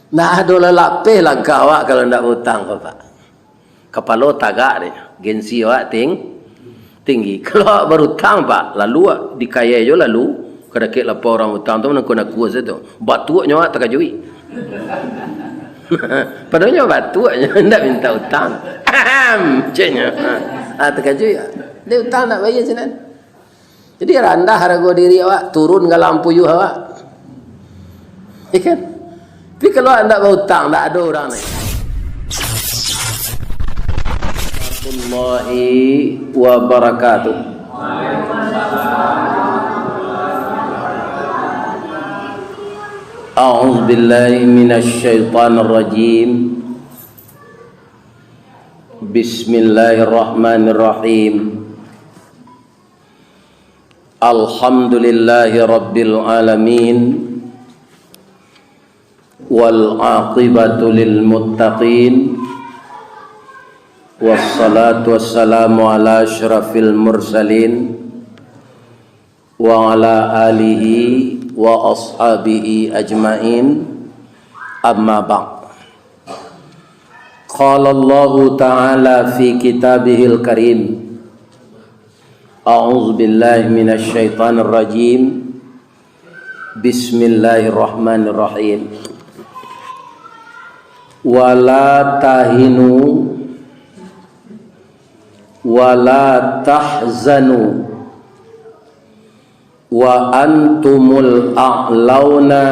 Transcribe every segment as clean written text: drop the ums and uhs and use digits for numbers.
Nak ada lelapih lah awak kalau nak hutang Pak. Kepala tagak dia. Gengsi awak tinggi. Kalau awak berhutang Pak, lalu awak dikaya je lalu. Kadang-kadang lapar orang hutang tu nak kuasa tu. Batuaknya awak terkajui. Padahalnya batuaknya nak minta hutang. Macamnya. Terkajui. Dia hutang nak bayar senang. Jadi rendah harga diri awak, turun ke lampu yuh awak. Ya kan? Tapi kalau anda berhutang, tak ada orang lain. Warahmatullahi wabarakatuh. A'udzu billahi minasy syaithanir rajim. Bismillahirrahmanirrahim. Alhamdulillahi rabbil alamin. Wal aqibatu lil muttaqin. Wassalatu wassalamu ala asyrafil mursalin wa ala alihi wa ashabihi ajmain. Amma ba'd. Qala Allah ta'ala fi kitabihil karim. A'udzu billahi minasy syaithanir rajim. Bismillahirrahmanirrahim. Wala tahinu wala tahzanu wa antumul a'launa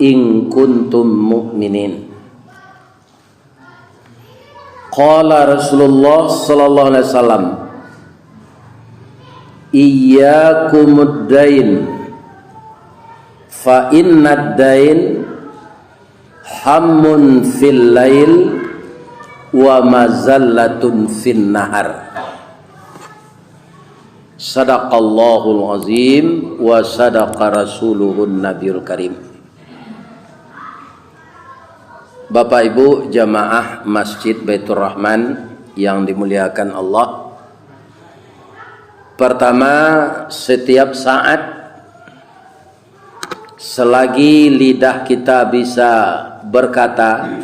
in kuntum mu'minin. Qala Rasulullah sallallahu alaihi wasallam, iyyakumud dain fa innad dain hammun fil lail wa mazallatun fin nahar. Sadaqallahul azim wa sadaqa rasuluhun nabiyul karim. Bapak Ibu jamaah Masjid Baitur Rahman yang dimuliakan Allah. Pertama, setiap saat selagi lidah kita bisa berkata,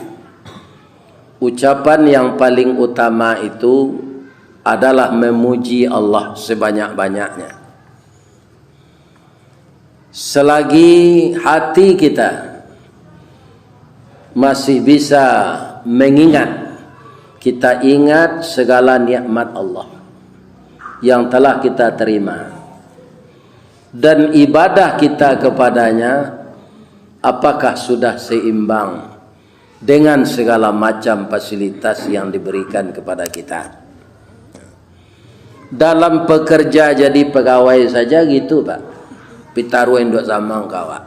ucapan yang paling utama itu adalah memuji Allah sebanyak-banyaknya. Selagi hati kita masih bisa mengingat, kita ingat segala nikmat Allah yang telah kita terima dan ibadah kita kepadanya, apakah sudah seimbang dengan segala macam fasilitas yang diberikan kepada kita. Dalam pekerja jadi pegawai saja gitu Pak, pitaruin dua samang kawan.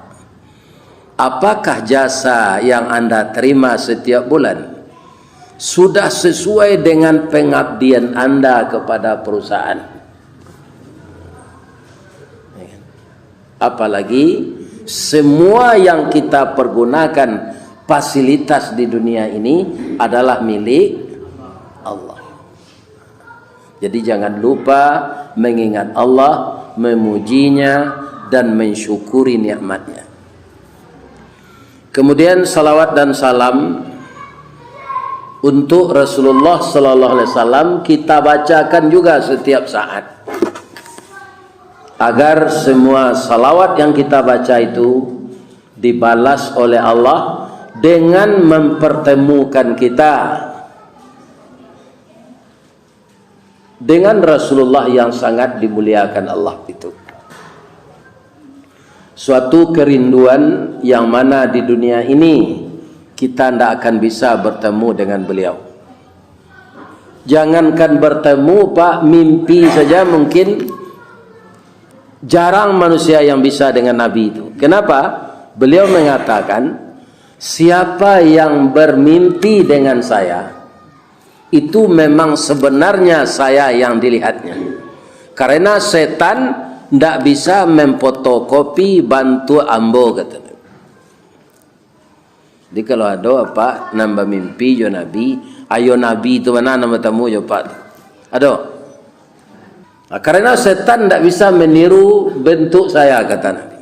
Apakah jasa yang anda terima setiap bulan sudah sesuai dengan pengabdian anda kepada perusahaan? Apalagi semua yang kita pergunakan fasilitas di dunia ini adalah milik Allah. Jadi jangan lupa mengingat Allah, memujinya dan mensyukuri nikmatnya. Kemudian salawat dan salam untuk Rasulullah sallallahu alaihi wasallam kita bacakan juga setiap saat, agar semua salawat yang kita baca itu dibalas oleh Allah dengan mempertemukan kita dengan Rasulullah yang sangat dimuliakan Allah itu. Suatu kerinduan yang mana di dunia ini kita tidak akan bisa bertemu dengan beliau. Jangankan bertemu Pak, mimpi saja mungkin jarang manusia yang bisa dengan Nabi itu. Kenapa? Beliau mengatakan, siapa yang bermimpi dengan saya, itu memang sebenarnya saya yang dilihatnya. Karena setan tidak bisa memfotokopi bantu ambo, kata. Jadi kalau ada apa nambah mimpi jo Nabi, ayo Nabi itu mana nama tamu jo Pak? Ada. Karena setan tidak bisa meniru bentuk saya, kata Nabi.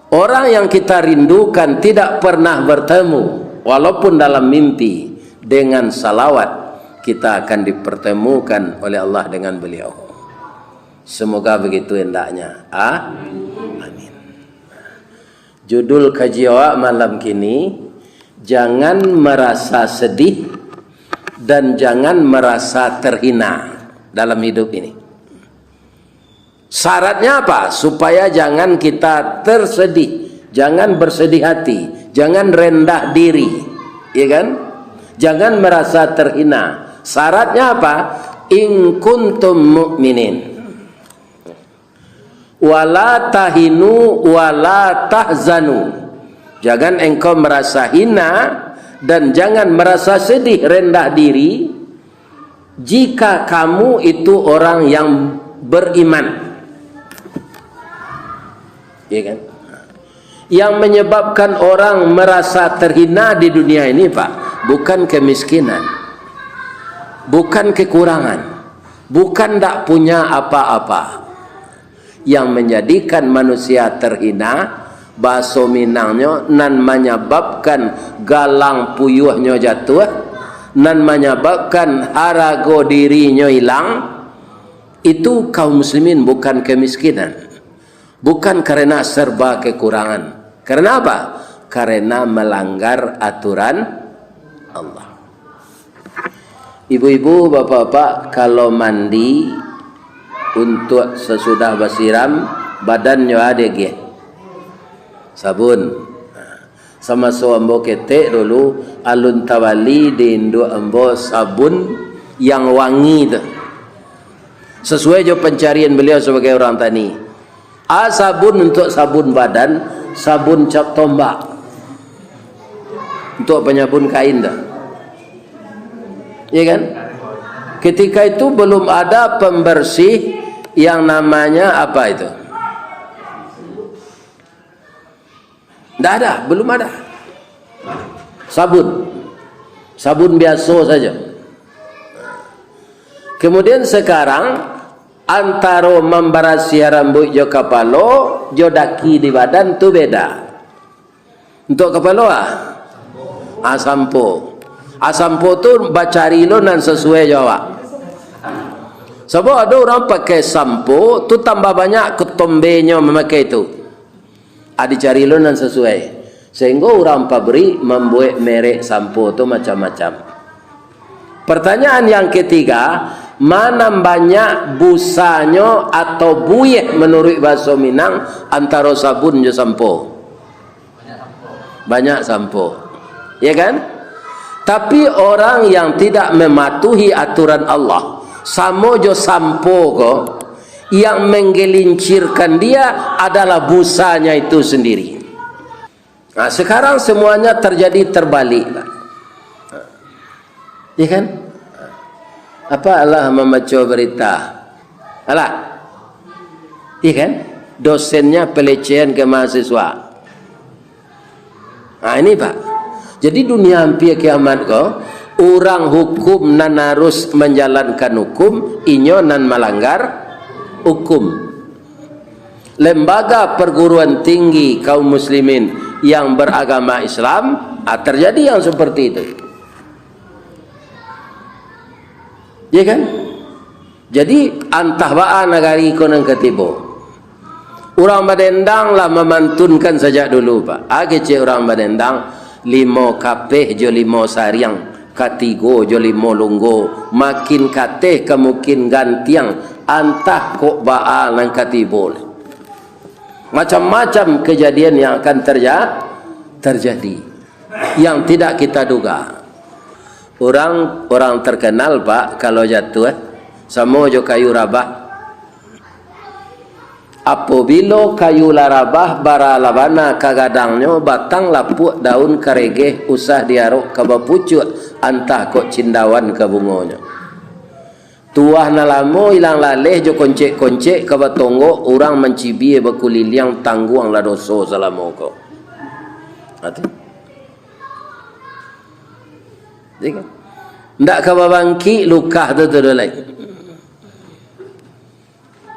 Orang yang kita rindukan tidak pernah bertemu, walaupun dalam mimpi, dengan salawat kita akan dipertemukan oleh Allah dengan beliau. Semoga begitu hendaknya. Amin. Judul kaji awak malam kini, jangan merasa sedih dan jangan merasa terhina dalam hidup ini. Syaratnya apa? Supaya jangan kita tersedih, jangan bersedih hati, jangan rendah diri, ya kan? Jangan merasa terhina. Syaratnya apa? In kuntum mu'minin. Wala tahinu wala tahzanu. Jangan engkau merasa hina dan jangan merasa sedih, rendah diri jika kamu itu orang yang beriman. Ya kan? Yang menyebabkan orang merasa terhina di dunia ini, Pak, bukan kemiskinan, bukan kekurangan, bukan tak punya apa-apa. Yang menjadikan manusia terhina, bahasa Minangnya, nan menyebabkan galang puyuhnya jatuh, nan menyebabkan harago dirinya hilang, itu kaum muslimin, bukan kemiskinan, bukan karena serba kekurangan. Karena apa? Karena melanggar aturan Allah. Ibu-ibu, bapak-bapak, kalau mandi untuk sesudah basiram, badannya ada ge sabun. Sama so ambo ketek dulu alun tawali di Indo ambo sabun yang wangi tu. Sesuai jo pencarian beliau sebagai orang tani. Sabun untuk sabun badan, sabun cap tombak untuk penyabun kain dah. Ya kan? Ketika itu belum ada pembersih yang namanya apa itu? Tidak ada, belum ada. Sabun biasa saja. Kemudian sekarang antara memberasi rambut jo kepala, jo daki di badan tu beda. Untuk kepala sampo. Sampo tu bacari lo nan sesuai jawab. Sebab ada orang pakai sampo tu tambah banyak ketombenya memakai itu. Dicari lo nan sesuai. Sehingga orang pabrik membuat merek sampo tu macam-macam. Pertanyaan yang ketiga, mana banyak busanya atau buyeh menurut bahasa Minang antara sabun dan sampo? Banyak sampo. Ya kan? Tapi orang yang tidak mematuhi aturan Allah, samo jo sampo ko, yang menggelincirkan dia adalah busanya itu sendiri. Nah, sekarang semuanya terjadi terbalik. Ya kan? Apa Allah membaca berita? Alah. Iya kan? Dosennya pelecehan ke mahasiswa. Nah, ini Pak. Jadi dunia hampir kiamat ko, orang hukum nan harus menjalankan hukum, inyo nan melanggar hukum. Lembaga perguruan tinggi kaum muslimin yang beragama Islam, terjadi yang seperti itu. Ya kan? Jadi antah ba'a negari konang ketibo. Orang Badendang lah memantunkan sejak dulu Pak. Agece orang Badendang 5 kapeh jo 5 sariang, katigo jo 5 lunggo, makin kateh kemukin gantiang, antah kok ba'a nang katibo. Macam-macam kejadian yang akan terjadi yang tidak kita duga. Orang terkenal Pak kalau jatuh sama jo kayu rabah. Apabila kayu larabah bara labana kagadangnya batang lapuk daun karege usah diarok ke bapucut antah kok cindawan ke bungonya. Tuah nalamo ilang laleh jo koncek-koncek ke batonggo orang mencibi bekuliliang tangguang la doso salamoko. Hati. Jadi ndak ke babangki luka tu dolai.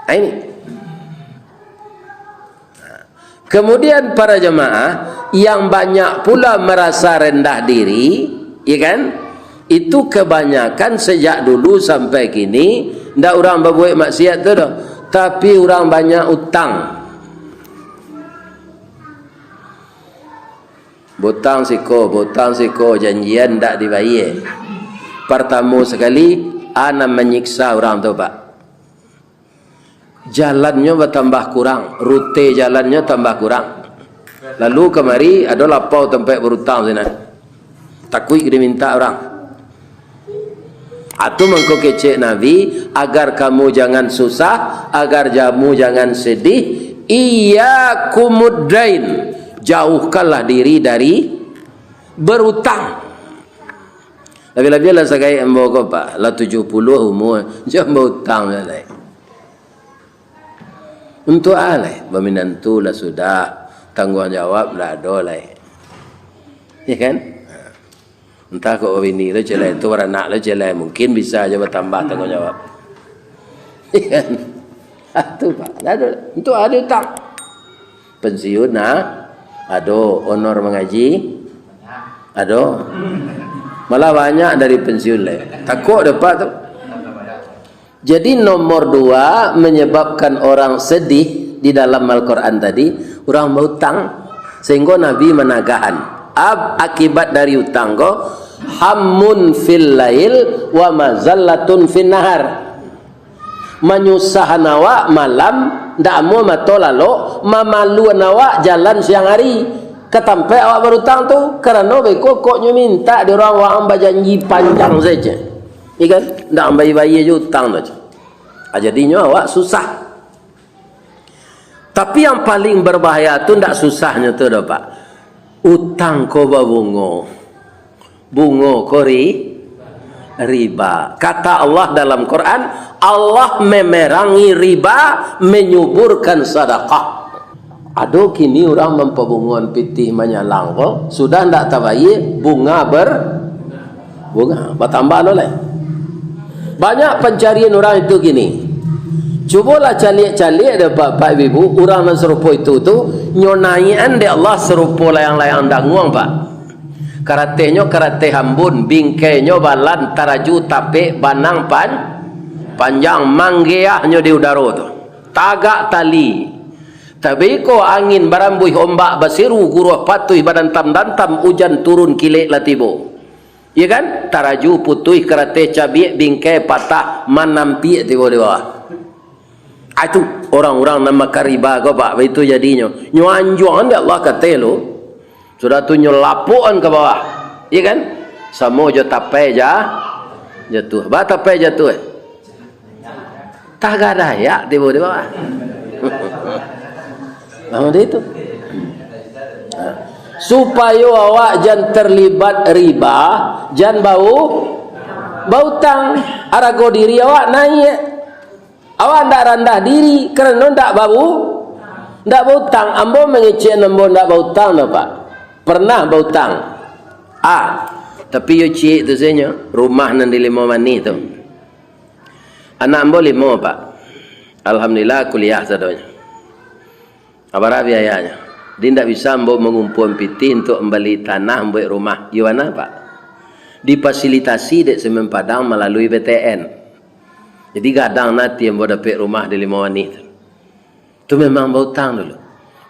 Ini Kemudian para jemaah yang banyak pula merasa rendah diri, ya kan? Itu kebanyakan sejak dulu sampai kini ndak orang berbuat maksiat tu dah, tapi orang banyak utang. Butang siko janjian ndak dibayar. Pertama sekali ana menyiksa orang tu pak. Jalannya bertambah kurang, rute jalannya tambah kurang. Lalu kemari ada lapau tempat berutang sana. Takut dia minta orang. Atau mengko kecek Nabi agar kamu jangan susah, agar kamu jangan sedih. Iyyakumuddain, jauhkanlah diri dari berutang. Lebih-lebih lah sekai embo ko pak, lah 70 umur, jangan berutang lah. Untuk alai berminantu lah sudah, tanggungjawab lah ada lah. Ya kan? Entah kok bini lo celai tu anak lo celai mungkin bisa aja bertambah tanggungjawab. Ya kan? Itu pak, ada untuk ada utang. Pensiun ada honor mengaji, ada. Malah banyak dari pensiun lah. Takut dapat tu. Jadi nomor 2 menyebabkan orang sedih di dalam Al-Quran tadi, orang berhutang. Sehingga Nabi menagahan akibat dari hutang ko hammun fil lail wa mazallatun fin nahar. Menyusahkan awak malam, ndak mau matolalo, mamalu awak jalan siang hari. Ketampai awak berhutang tu kerana beko koknya minta di orang wang berjanji panjang saja. Ikan ndak bayi-bayi je hutang tu. Jadinya awak susah. Tapi yang paling berbahaya tu ndak susahnya tu dah pak. Utang ko babungo. Bungo ko riba. Kata Allah dalam Quran, Allah memerangi riba, menyuburkan sedekah. Aduh kini orang mempabunguan pitih menyalang ko, sudah ndak tabayir bunga bertambah oleh. Banyak pencarian orang itu gini. Cubalah calik-calik ada Pak Ibu, orang yang serupa itu tu nyonaian de Allah serupa layang-layang danguang pak. Karatenya karate hambun, bingkainya balan, taraju tape, banang panjang, manggeahnya di udara tu. Tagak tali. Tapi ko angin barambuih ombak basiru guruh patuh badan tam hujan turun kilik latibo. Ya kan? Taraju putih karate cabiak bingkai patah manampi di bawah. Itu orang-orang nama kariba ko pak itu jadinya. Nyo anjuan dia Allah kata lo. Sudah tu nyo lapuan ke bawah. Ya kan? Samo jo tapai jatuh. Ba tapai jatuh. Tak ada ya di bawah. Nama dia itu. Supaya awak jangan terlibat riba, jangan bau tang. Arago diri awak naik. Awak ndak rendah diri kerana ndak bau tang. Ambo mengecek ambo ndak bau tang dah pak. Pernah bau tang. Tapi yo cik tu sebenarnya rumah nan di 5 manis tu. Anak ambo 5 pak. Alhamdulillah kuliah sadonya. Apa biayanya? Dia tidak bisa mengumpul piti untuk membeli tanah membuat rumah. Gimana pak? Difasilitasi dek Semen Padang melalui PTN. Jadi kadang nanti yang dapat rumah di 5 wanita. Itu memang berhutang dulu.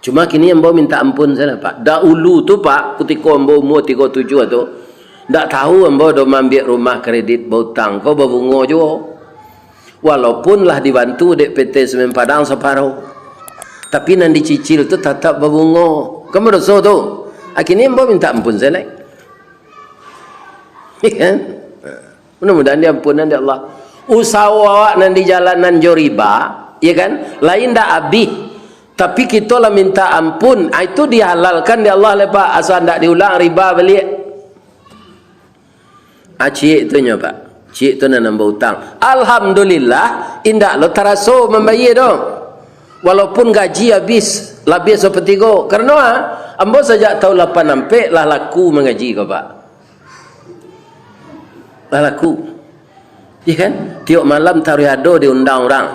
Cuma kini yang minta ampun saja pak. Dahulu tu pak, ketika umur 37 tu, tak tahu dah ambil rumah kredit berhutang. Kau berbunga juga. Walaupun lah dibantu dek PT Semen Padang separuh. Tapi nanti dicicil tu tetap berbunga. Kamu dosa tu. Akhirnya mbak minta ampun saya like. Kan? Mudah-mudahan dia ampunan dia Allah. Usaha awak nanti jalanan jo riba, ya kan? Lain dah habis. Tapi kita lah minta ampun. Itu dihalalkan dia Allah lepas asal tak diulang riba balik. Cik tu nya pak. Cik tu nak nambah hutang. Alhamdulillah indak lo terasa membayar dong. Walaupun gaji habis seperti go. Kerana ambo sejak tahun 8 lah laku mengaji kau pak. Lah laku. Ya kan? Tiap malam tariado diundang orang.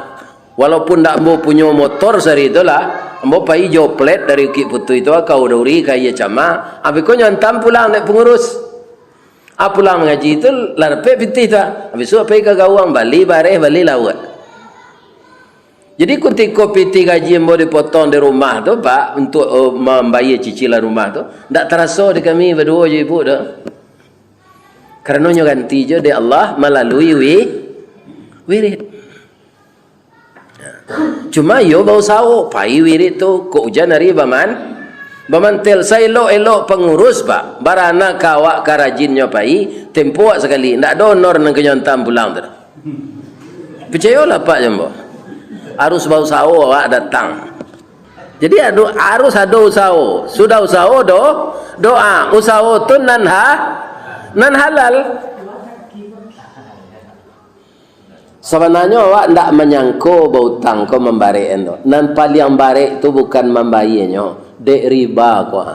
Walaupun tak mau punya motor sehari itulah, mau pai joplet dari Bukit Putu itu kau dauri kaya cama, habis kau nyantam pulang naik pengurus. Pulang mengaji itu larpe pitih tak. Habis itu pai ke gawang bali bareh bali lawat. Jadi ketika pitih gaji yang mau dipotong di rumah tu pak untuk membayar cicilan rumah tu, tak terasa di kami berdua je ibu tu. Kerana ganti je di Allah melalui wirid. Cuma yo bau sawo pai wirid tu ko ujan hari baman tel saya elok pengurus pak barana kawak karajinnya pai tempo sekali ndak donor nang kenyontam pulang tu. Percayalah pak jambo. Harus bau sawo awak datang. Jadi harus ada usaha. Sudah usaha doa. Usaha tu nan halal. Sebenarnya awak tidak menyangko bautang kau membarek endo. Nan paling barek itu bukan membayarnya, dek riba kau.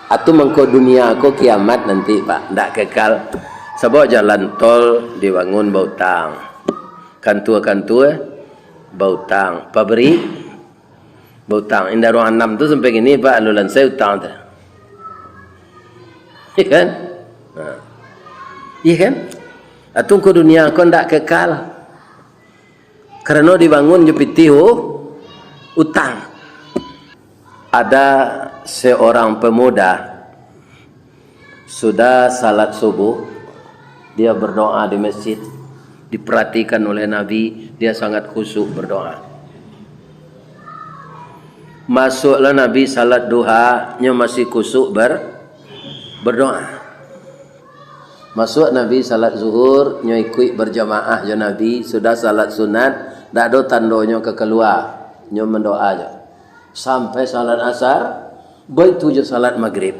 Atau mengko dunia kau kiamat nanti pak, tidak kekal. Sebab jalan tol dibangun bautang, kantua bautang, pabrik bautang. Indah ruang 6 tu sampai gini pak, lulan saya utang tu. Iya kan? Iya kan? Atau ke dunia kau tidak kekal kerana dibangun jepiti utang. Ada seorang pemuda sudah salat subuh, dia berdoa di masjid, diperhatikan oleh Nabi, dia sangat khusyuk berdoa. Masuklah Nabi salat duha, nya masih khusyuk berdoa. Masuk Nabi salat zuhur, nyo ikut berjamaah je Nabi, sudah salat sunat, dak ada tandonya ke keluar, nyo mendoa je. Sampai salat asar, begitu je salat maghrib.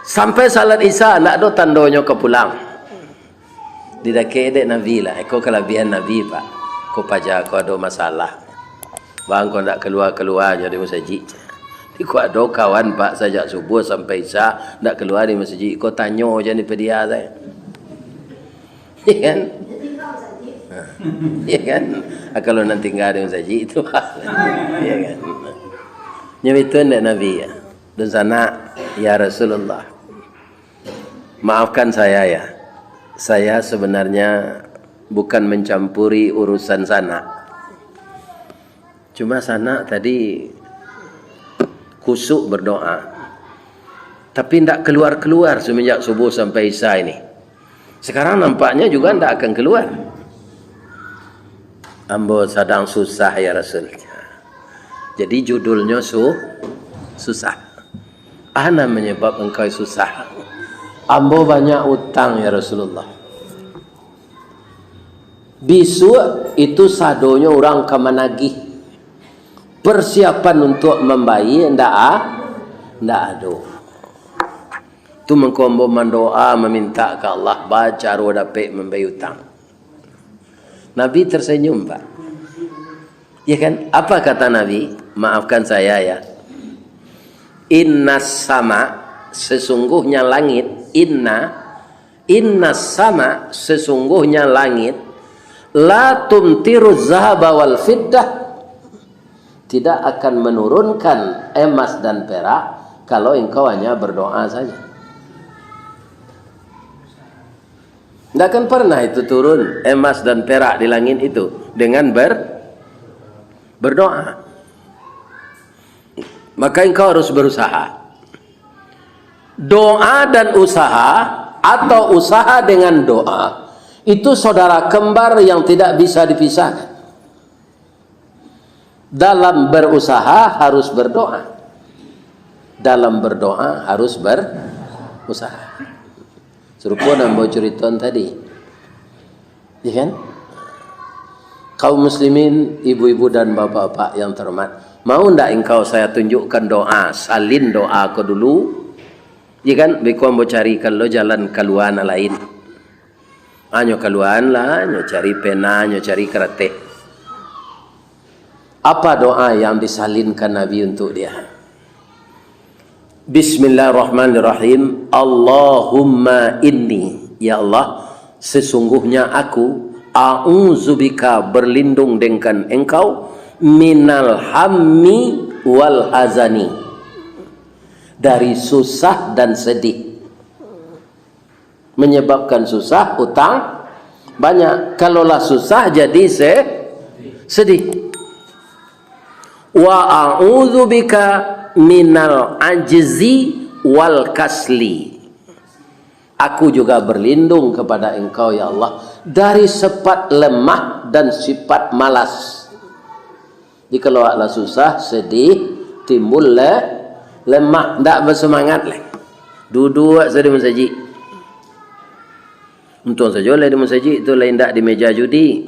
Sampai salat isya, dak ada tandonya ke pulang. Didake dek Nabi lah, eko kelebihan Nabi pak. Ko paja ko ada masalah. Bang ko ndak keluar je di masjid. Kau ada kawan pak sejak subuh sampai isya nak keluar di masjid. Kau tanya je ni pedia saya. Ya kan? Ya kan? Kalau nanti tinggal di masjid itu. Ya kan? Nyebitun dak Nabi ya. Dan sana ya Rasulullah. Maafkan saya ya. Saya sebenarnya bukan mencampuri urusan sana. Cuma sana tadi khusyuk berdoa, tapi tidak keluar semenjak subuh sampai isya ini. Sekarang nampaknya juga tidak akan keluar. Ambo sedang susah ya Rasul. Jadi judulnya susah. Ana menyebab engkau susah. Ambo banyak utang ya Rasulullah. Bisu itu sadonya orang kemenagih. Persiapan untuk membayar ndak ada. Tu mengkombo mendoa meminta ke Allah baca ro dapat membayar hutang. Nabi tersenyum pak. Ya kan? Apa kata Nabi? Maafkan saya ya. Innas sama, sesungguhnya langit. Innas sama, sesungguhnya langit. La tumtiru zahaba wal fiddah, tidak akan menurunkan emas dan perak kalau engkau hanya berdoa saja. Tidak akan pernah itu turun emas dan perak di langit itu dengan berdoa. Maka engkau harus berusaha. Doa dan usaha atau usaha dengan doa itu saudara kembar yang tidak bisa dipisahkan. Dalam berusaha harus berdoa. Dalam berdoa harus berusaha. Serupa nambah ceritaan tadi. Ya kan? Kaum muslimin, ibu-ibu dan bapak-bapak yang terhormat, mau ndak engkau saya tunjukkan doa, salin doa kau dulu? Ya kan? Bikuan mau carikan lo jalan keluar lain. Nyo keluar lah, nyo cari pena, nyo cari kertas. Apa doa yang disalinkan Nabi untuk dia? Bismillahirrahmanirrahim. Allahumma inni, ya Allah, sesungguhnya aku a'udzubika berlindung dengan engkau minal hammi wal hazani, dari susah dan sedih. Menyebabkan susah, hutang banyak. Kalaulah susah jadi sedih. Wa a'udzubika minal ajzi wal kasli, aku juga berlindung kepada engkau ya Allah dari sifat lemah dan sifat malas. Jadi kalau Allah susah, sedih, timbul lemah, tak bersemangat lah. Duduk saja di masjid. Untung saja lah di masjid itu lain tak di meja judi.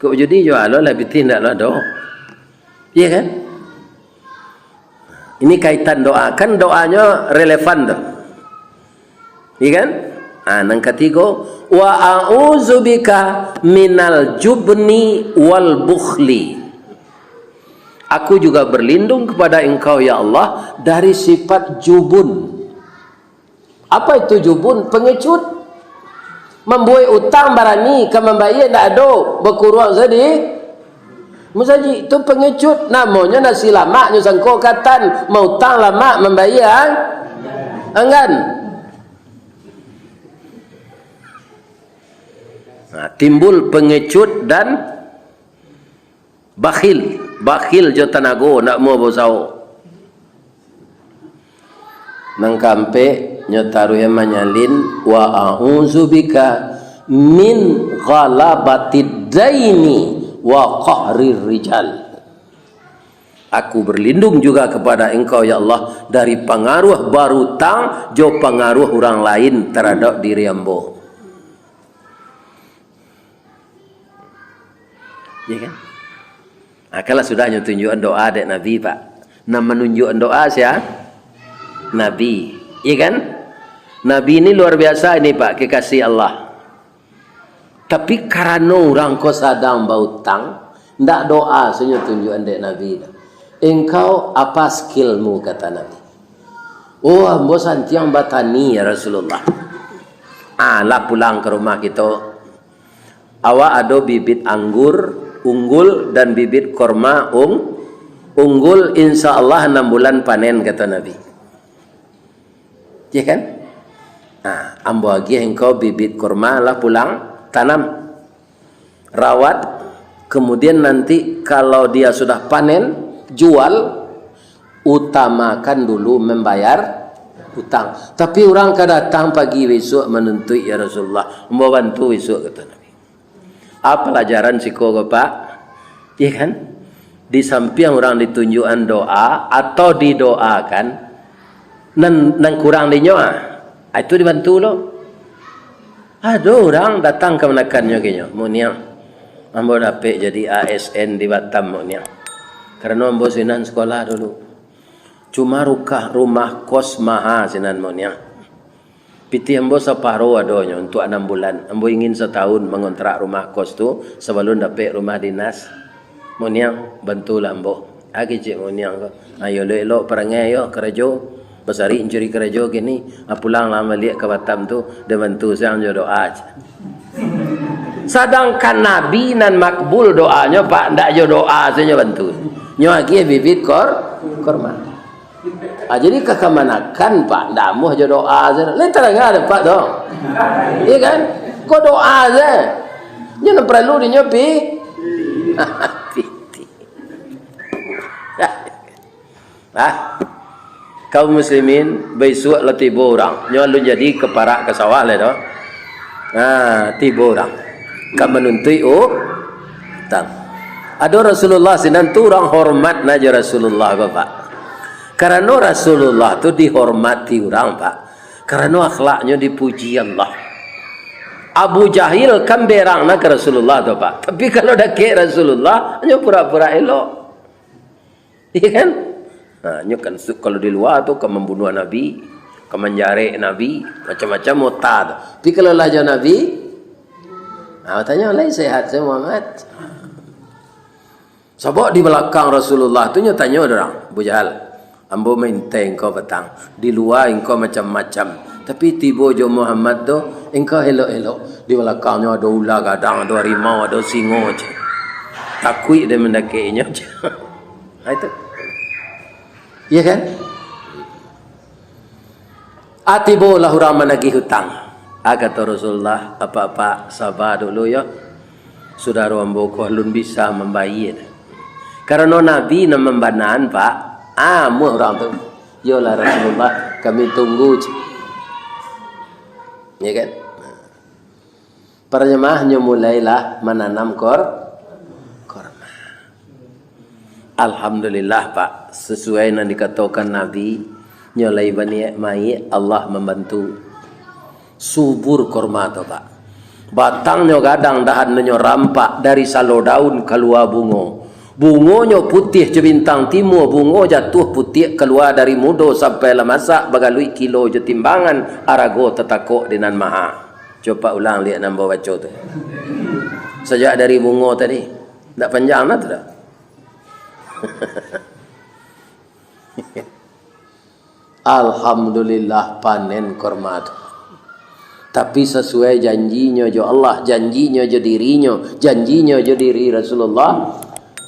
Kau judi jual lah, bitin tak lah doh. Iya kan? Ini kaitan doa, kan doanya relevan tuh. Iya kan? Yang ketiga, wa a'udzubika minal jubni wal bukhli, aku juga berlindung kepada engkau ya Allah dari sifat jubun. Apa itu jubun? Pengecut. Membuat utang barani ke membayar tak ada, berkurang sedih. Musajid itu pengecut, namanya nasi lama nyusangko katan, mau utang lama membayar enggan. Nah, timbul pengecut dan bakhil. Bakhil jo tanago nak mau bosau. Nang kampe nyotaru yang manyalin wa a'udzubika min ghalabatid daini wa qahrir rijal, aku berlindung juga kepada engkau ya Allah dari pengaruh barutang jo pengaruh orang lain terhadap diri ambo. Ya kan? Nah, kalau sudah tunjukkan doa dek Nabi Pak, nama menunjukkan doa siapa? Nabi, iya kan? Nabi ini luar biasa ini Pak, kekasih Allah. Tapi karena orang kau sadang bautang, ndak doa senyum tunjukkan dek Nabi. Engkau apa skillmu kata Nabi? Oh, ambo santiang batani ya Rasulullah. Lah pulang ke rumah kita. Awak ada bibit anggur unggul dan bibit korma unggul, insya Allah 6 bulan panen kata Nabi. Ya kan? Ambo lagi engkau bibit korma lah pulang tanam, rawat, kemudian nanti kalau dia sudah panen jual, utamakan dulu membayar hutang. Tapi orang datang pagi besok menuntut ya Rasulullah, mau bantu besok kata Nabi. Apa pelajaran siko Pak? Iya kan? Di samping orang ditunjukkan doa atau didoakan, nan kurang dinyoa, itu dibantu loh. Ada orang datang ke menakannya kayaknya, mau niang, ambo dapat jadi ASN di Batam mau niang. Karena ambo sinan sekolah dulu, cuma rumah kos maha sinan mau niang. Piti ambo separuh adanya untuk 6 bulan. Ambo ingin setahun mengontrak rumah kos tu sebelum dapat rumah dinas. Mau niang bantulah ambo. Agi cik mau niang ko. Ayo lo perangai yo kerja. Besari mencuri kerja gini, pulang lama lihat ke Batam tu, dia bantu saya doa aja. Sedangkan Nabi nan makbul doanya Pak, ndak jo doa saja bantu. Nyo lagi bibit korma. Jadi kekemanakan Pak, ndak mau jo doa saja. Lain terang ada Pak dong. Iya kan? Kau doa aja. Nyo perlu dinyopi. Kaum muslimin besok lah tiba orang nyalu jadi keparak ke sawah lah doh. Tiba orang kan menuntut tang. Ada Rasulullah sinan tu orang hormat naja Rasulullah Bapak. Karena Rasulullah tu dihormati orang Pak. Karena akhlaknya dipuji Allah. Abu Jahil kan berang nak Rasulullah tu Pak. Tapi kalau dah ke Rasulullah hanya pura-pura elok. Iya kan? Kan kalau di luar tu ke membunuh Nabi, ke menjari Nabi, macam-macam mutad. Tapi kalau lajar Nabi, tanya lain sehat saya Muhammad. Sebab di belakang Rasulullah tu tanya orang, Abu Jahal, ambo minta engkau petang, di luar engkau macam-macam, Tapi tiba jo Muhammad tu, engkau elok-elok. Di belakangnya ada ular gadang, ada harimau, ada singa je. Takut dia mendakinya je. Itu. Ya kan? Atibo lah orang menagih hutang. Kata Rasulullah, apa-apa sabar dulu ya. Saudara ambo lun bisa membayar. Karena Nabi nak membanaan Pak. Mu orang tu. Yolah Rasulullah, kami tunggu je. Ya kan? Para jemaahnya mulailah menanam korma. Alhamdulillah Pak, sesuai yang dikatakan Nabi, nyolai bani mai Allah membantu. Subur korma tu Pak. Batangnya gadang dahannya rampak dari salo daun keluar bunga. Bungonya putih je bintang timur, bungo jatuh putih keluar dari mudo sampai lemasak bagalui kilo je timbangan arago tetakok dinan maha. Coba ulang lihat nombor baca tu. Sejak dari bungo tadi. Tak panjang lah tu dah. Alhamdulillah panen korma tu. Tapi sesuai janjinya jo Allah, janjinya jo dirinya, janjinya jo diri Rasulullah.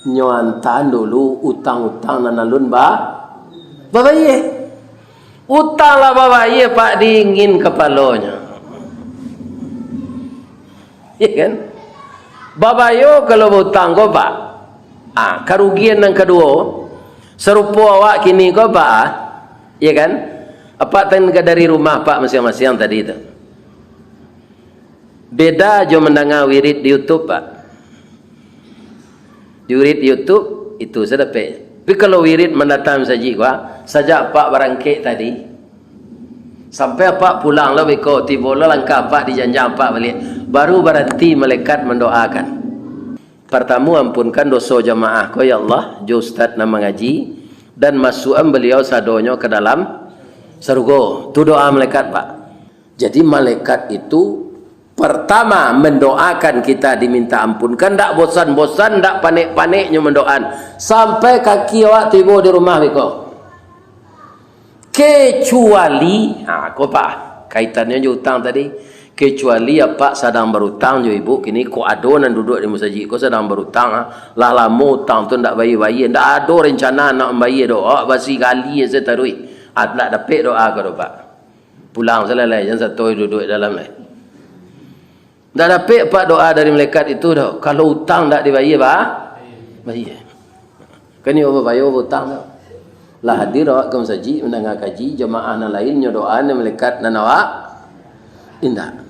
Nyoantan dulu utang-utang nanalun babaye. Utang lah babaye Pak dingin kepalanya. Ya kan? Babayo kalau utang kau Pak. Kerugian yang kedua serupa awak kini kau Pak. Ya kan? Apa tengah dari rumah Pak masing-masing tadi itu. Beda jo mendengar wirid di YouTube Pak. Wirid YouTube itu sedapnya. Tapi kalau wirid mendatang saji gua, sajak Pak barangkek tadi, sampai Pak pulang lah beko tiba lah langkah Pak dijanjang Pak balik, baru berhenti malaikat mendoakan. Pertama ampunkan dosa jamaah ko ya Allah, jo ustaz nama ngaji dan masukan beliau sadonyo ke dalam surga. Tu doa malaikat Pak. Jadi malaikat itu pertama mendoakan kita diminta ampunkan, tak bosan-bosan, tak panik-paniknya mendoakan sampai kaki awak tiba di rumah beko. Kecuali, kau Pak, kaitannya je hutang tadi. Kecuali apa sedang berhutang je ibu, kini kau adonan duduk di masjid, kau sedang berhutang, lah lama hutang tu tak bayar-bayar, tak ada rencana nak bayar doa, basi kali saya tarui. Tak dapat doa kau Pak. Pulang selesai, jangan satu duduk dalam ni. Tak dapat Pak doa dari malaikat itu dah. Kalau hutang tak dibayar Pak, bayar. Kan ni apa bayar hutang dah. Lah hadir awak ke masjid mendengar kaji, jemaah yang lainnya doa ni malaikat dan awak indah.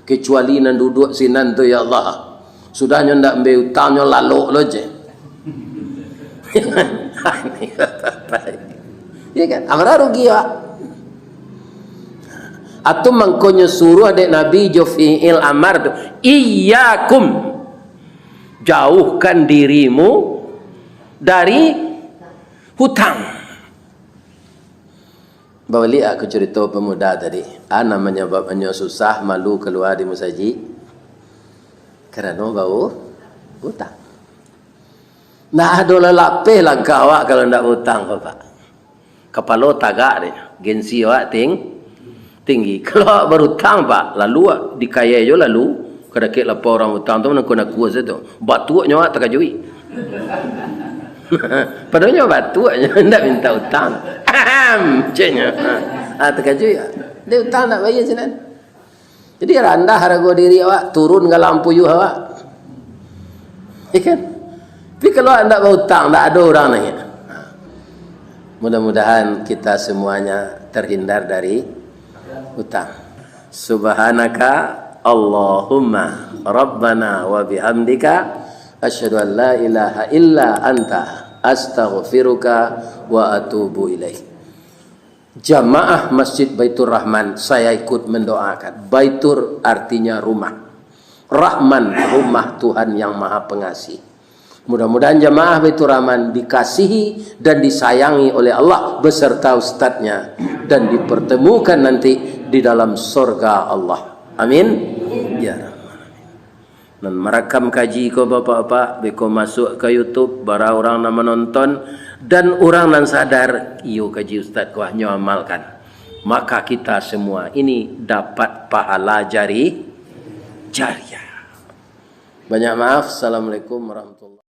Kecuali nan duduk sinan tu ya Allah. Sudahnya ndak ambil hutangnya lalu lo je. Ya kan? Amra rugi Pak. Atau mangkonya suruh adik Nabi jo fi'il amar tu, iyyakum, jauhkan dirimu dari hutang. Balik aku cerita pemuda tadi. Namanya bapaknya susah, malu keluar di masjid kerana bau hutang. Nah ada lelapih langkah awak kalau ndak hutang Pak. Kepala tagak dia, gengsi awak tinggi. Kalau berhutang Pak, lalu dikaya je lalu kadakit lapor orang hutang tu nak kuat tu. Batuaknya awak terkajui. Padahal batuaknya ndak minta hutang. Macamnya. Terkajui. Dia hutang nak bayar sinan. Jadi rendah harga diri awak, turun ke lampu you awak. Ya kan? Tapi kalau anda berhutang, tak ada orang nanya. Mudah-mudahan kita semuanya terhindar dari hutang. Subhanaka Allahumma Rabbana wa bihamdika asyhadu an la ilaha illa anta astaghfiruka wa atubu ilaih. Jamaah Masjid Baitur Rahman, saya ikut mendoakan. Baitur artinya rumah. Rahman, rumah Tuhan yang Maha Pengasih. Mudah-mudahan jamaah Baitur Rahman dikasihi dan disayangi oleh Allah beserta ustadznya dan dipertemukan nanti di dalam surga Allah. Amin. Ya Rabbal. Dan merekam kaji ko bapak-bapak, beko masuk ke YouTube, bara orang nak menonton dan orang nan sadar, iyo kaji ustaz ko hanya amalkan. maka kita semua ini dapat pahala jariah. Banyak maaf. Assalamualaikum warahmatullahi wabarakatuh.